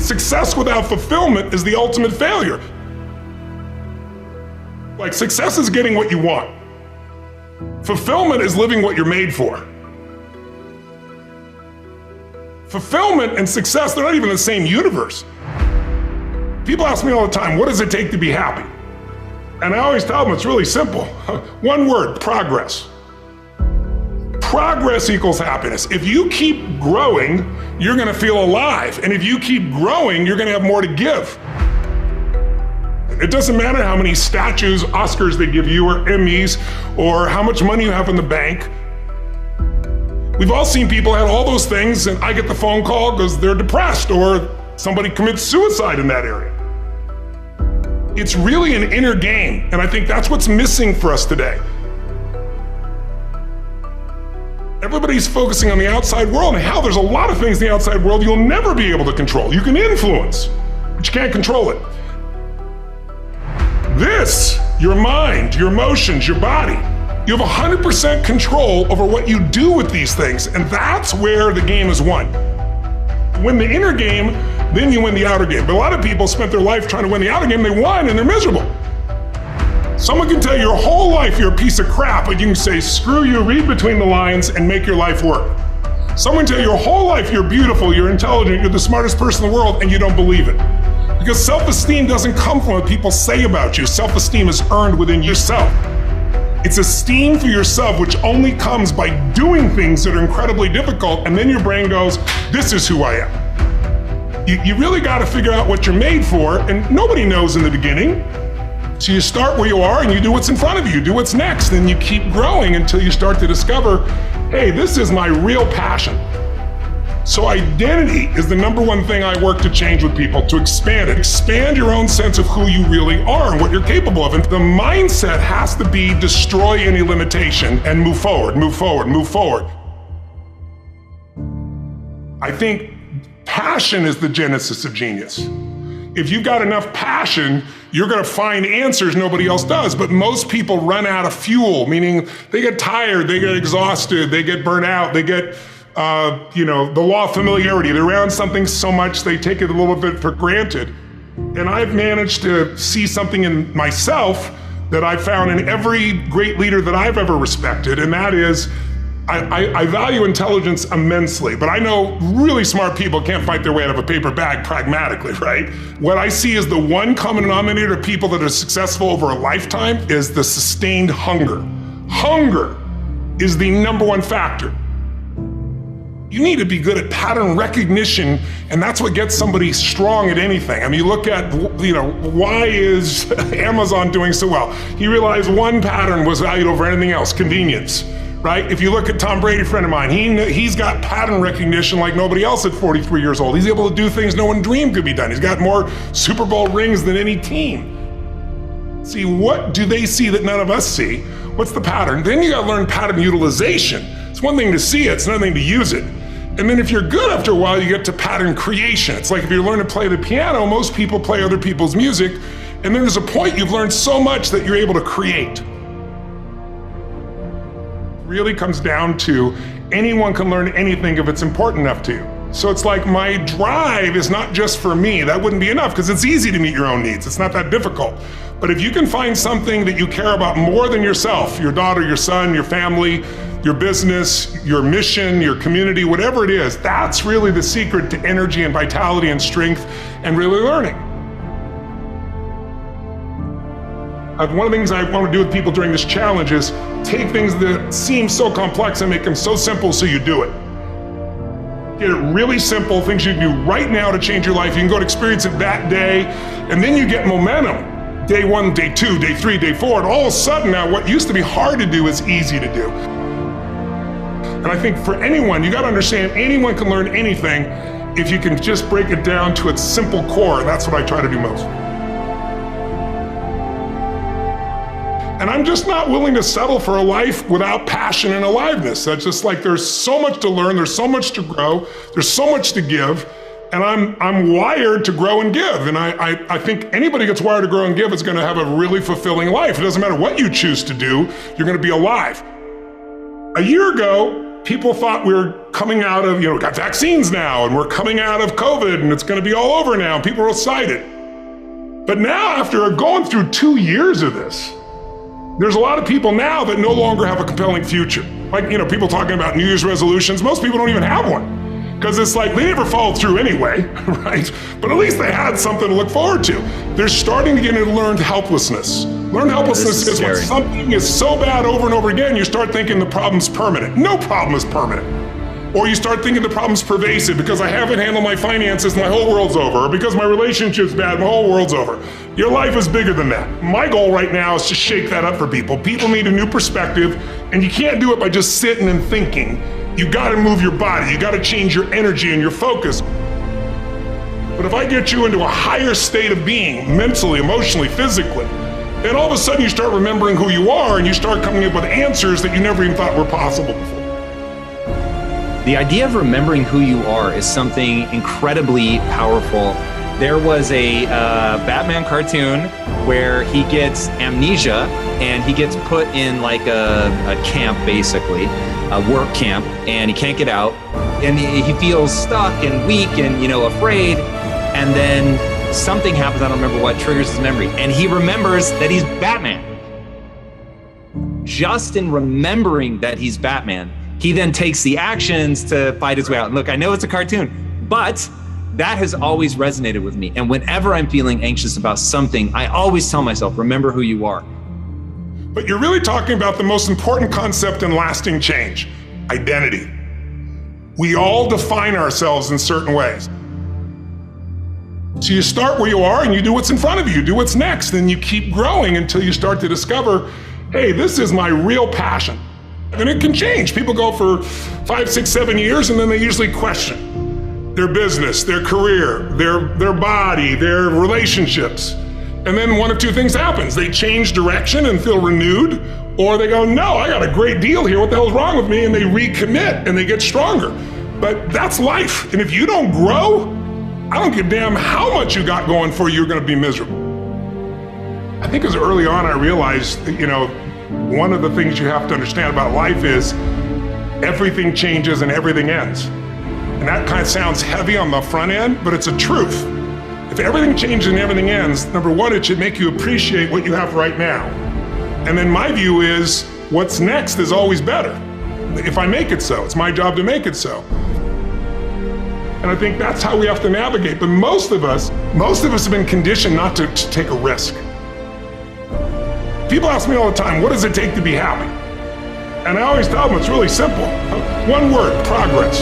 Success without fulfillment is the ultimate failure. Like, success is getting what you want. Fulfillment is living what you're made for. Fulfillment and success, they're not even the same universe. People ask me all the time, what does it take to be happy? And I always tell them it's really simple. One word, progress. Progress equals happiness. If you keep growing, you're gonna feel alive. And if you keep growing, you're gonna have more to give. It doesn't matter how many statues, Oscars they give you, or Emmys, or how much money you have in the bank. We've all seen people have all those things, and I get the phone call because they're depressed, or somebody commits suicide in that area. It's really an inner game, and I think that's what's missing for us today. Everybody's focusing on the outside world, and how there's a lot of things in the outside world you'll never be able to control. You can influence, but you can't control it. This, your mind, your emotions, your body, you have 100% control over what you do with these things, and that's where the game is won. Win the inner game, then you win the outer game. But a lot of people spent their life trying to win the outer game, they won and they're miserable. Someone can tell you your whole life you're a piece of crap, but you can say, screw you, read between the lines and make your life work. Someone can tell you your whole life you're beautiful, you're intelligent, you're the smartest person in the world, and you don't believe it. Because self-esteem doesn't come from what people say about you. Self-esteem is earned within yourself. It's esteem for yourself, which only comes by doing things that are incredibly difficult, and then your brain goes, this is who I am. You really gotta figure out what you're made for, and nobody knows in the beginning. So you start where you are and you do what's in front of you, do what's next, and you keep growing until you start to discover, hey, this is my real passion. So identity is the number one thing I work to change with people, to expand it. Expand your own sense of who you really are and what you're capable of. And the mindset has to be destroy any limitation and move forward, move forward, move forward. I think passion is the genesis of genius. If you've got enough passion, you're gonna find answers nobody else does. But most people run out of fuel, meaning they get tired, they get exhausted, they get burnt out, they get the law of familiarity. They're around something so much they take it a little bit for granted. And I've managed to see something in myself that I found in every great leader that I've ever respected, and that is, I value intelligence immensely, but I know really smart people can't fight their way out of a paper bag pragmatically, right? What I see as the one common denominator of people that are successful over a lifetime is the sustained hunger. Hunger is the number one factor. You need to be good at pattern recognition, and that's what gets somebody strong at anything. I mean, you look at, why is Amazon doing so well? He realized one pattern was valued over anything else, convenience, right? If you look at Tom Brady, a friend of mine, he's got pattern recognition like nobody else at 43 years old. He's able to do things no one dreamed could be done. He's got more Super Bowl rings than any team. See, what do they see that none of us see? What's the pattern? Then you gotta learn pattern utilization. It's one thing to see it, it's another thing to use it. And then if you're good after a while, you get to pattern creation. It's like if you learn to play the piano, most people play other people's music, and then there's a point you've learned so much that you're able to create. It really comes down to anyone can learn anything if it's important enough to you. So it's like my drive is not just for me. That wouldn't be enough because it's easy to meet your own needs. It's not that difficult. But if you can find something that you care about more than yourself, your daughter, your son, your family, your business, your mission, your community, whatever it is, that's really the secret to energy and vitality and strength and really learning. One of the things I want to do with people during this challenge is take things that seem so complex and make them so simple so you do it. Get it really simple, things you can do right now to change your life. You can go and experience it that day, and then you get momentum. Day 1, day 2, day 3, day 4, and all of a sudden now what used to be hard to do is easy to do. And I think for anyone, you gotta understand anyone can learn anything if you can just break it down to its simple core, and that's what I try to do most. And I'm just not willing to settle for a life without passion and aliveness. That's just like there's so much to learn, there's so much to grow, there's so much to give, and I'm wired to grow and give. And I think anybody who gets wired to grow and give is gonna have a really fulfilling life. It doesn't matter what you choose to do, you're gonna be alive. A year ago, people thought we were coming out of, we got vaccines now and we're coming out of COVID and it's going to be all over now. People are excited. But now, after going through 2 years of this, there's a lot of people now that no longer have a compelling future. Like, people talking about New Year's resolutions. Most people don't even have one. Because it's like, they never followed through anyway, right? But at least they had something to look forward to. They're starting to get into learned helplessness. Learned helplessness is when something is so bad over and over again, you start thinking the problem's permanent. No problem is permanent. Or you start thinking the problem's pervasive because I haven't handled my finances, my whole world's over. Or because my relationship's bad, my whole world's over. Your life is bigger than that. My goal right now is to shake that up for people. People need a new perspective, and you can't do it by just sitting and thinking. You gotta move your body, you gotta change your energy and your focus. But if I get you into a higher state of being, mentally, emotionally, physically, then all of a sudden you start remembering who you are and you start coming up with answers that you never even thought were possible before. The idea of remembering who you are is something incredibly powerful. There was a Batman cartoon where he gets amnesia and he gets put in like a camp, basically, a work camp, and he can't get out. And he feels stuck and weak and, afraid. And then something happens, I don't remember what, triggers his memory. And he remembers that he's Batman. Just in remembering that he's Batman, he then takes the actions to fight his way out. And look, I know it's a cartoon, but that has always resonated with me. And whenever I'm feeling anxious about something, I always tell myself, remember who you are. But you're really talking about the most important concept in lasting change, identity. We all define ourselves in certain ways. So you start where you are and you do what's in front of you, do what's next, and you keep growing until you start to discover, hey, this is my real passion. And it can change. People go for 5, 6, 7 years and then they usually question their business, their career, their body, their relationships. And then one of two things happens. They change direction and feel renewed, or they go, no, I got a great deal here. What the hell's wrong with me? And they recommit and they get stronger. But that's life. And if you don't grow, I don't give a damn how much you got going for you, you're going to be miserable. I think as early on I realized that, one of the things you have to understand about life is everything changes and everything ends. And that kind of sounds heavy on the front end, but it's a truth. If everything changes and everything ends, number one, it should make you appreciate what you have right now. And then my view is what's next is always better. If I make it so, it's my job to make it so. And I think that's how we have to navigate. But most of us have been conditioned not to take a risk. People ask me all the time, what does it take to be happy? And I always tell them it's really simple. One word, progress.